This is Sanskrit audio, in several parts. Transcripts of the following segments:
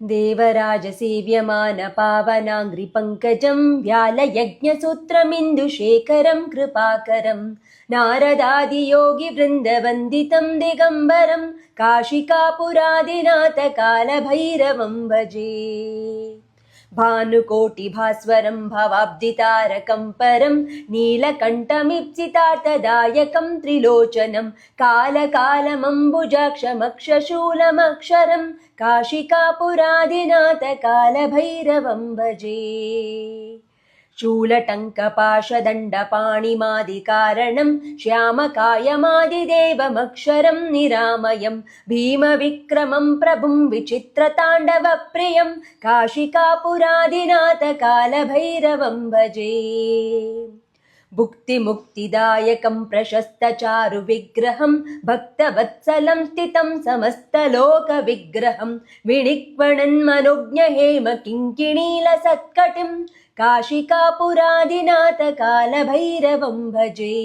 देवराजसेव्यमानपावनाङ्घ्रिपङ्कजं व्यालयज्ञसूत्रमिन्दुशेखरं कृपाकरं नारदादियोगिवृन्दवन्दितं दिगम्बरं काशिकापुरादिनाथकालभैरवं भजे। भानुकोटिभास्वरं भवाब्दितारकं परं नीलकण्ठमीप्सितार्थदायकं त्रिलोचनं कालकालमम्बुजाक्षमक्षशूलमक्षरं काशिकापुरादिनाथकालभैरवं भजे। शूलटङ्कपाशदण्डपाणिमादिकारणं श्यामकायमादिदेवमक्षरं निरामयं भीमविक्रमं प्रभुं विचित्रताण्डवप्रियं काशिकापुरादिनाथकालभैरवं भजे। भुक्तिमुक्तिदायकं प्रशस्तचारुविग्रहं भक्तवत्सलं स्थितं समस्तलोकविग्रहं विनिक्वणन्मनोज्ञहेमकिङ्किणीलसत्कटिं काशिकापुरादिनाथकालभैरवं भजे।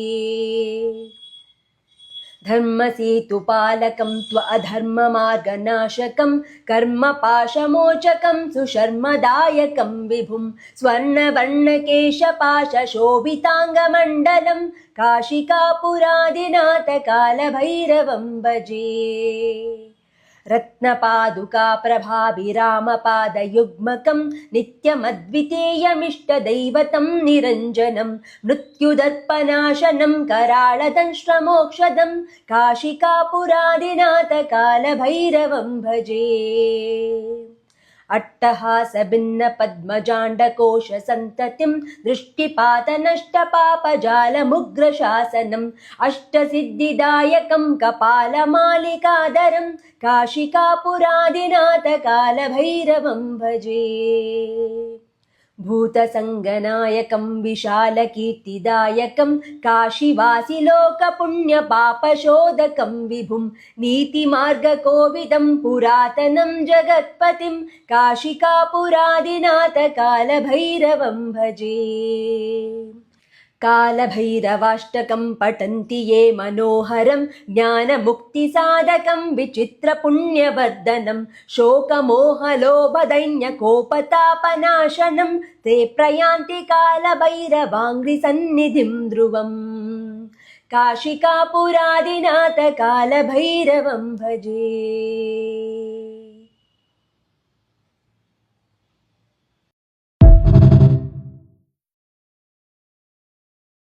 धर्मसेतुपालकं त्वधर्ममार्गनाशकं कर्मपाशमोचकं सुशर्मदायकं विभुं स्वर्णवर्णकेशपाशशोभिताङ्गमण्डलं काशिकापुरादिनाथकालभैरवं भजे। रत्नपादुकाप्रभाभिरामपादयुग्मकं नित्यमद्वितीयमिष्टदैवतं निरञ्जनं मृत्युदर्पनाशनं कराळदंष्ट्रमोक्षदं काशिकापुरादिनाथकालभैरवं भजे। अट्टहासभिन्नपद्मजाण्डकोशसन्ततिं दृष्टिपातनष्टपापजालमुग्रशासनम् अष्टसिद्धिदायकं कपालमालिकाधरं काशिकापुरादिनाथकालभैरवं भजे। भूतसङ्गनायकं विशालकीर्तिदायकं काशीवासिलोकपुण्यपापशोधकं विभुं नीतिमार्गकोविदं पुरातनं जगत्पतिं काशिकापुरादिनाथकालभैरवं भजे। कालभैरवाष्टकं पठन्ति ये मनोहरं ज्ञानमुक्तिसाधकं विचित्रपुण्यवर्धनं शोकमोहलोभदैन्यकोपतापनाशनं ते प्रयान्ति कालभैरवाङ्घ्रिसन्निधिं ध्रुवम् काशिकापुरादिनाथकालभैरवं भजे।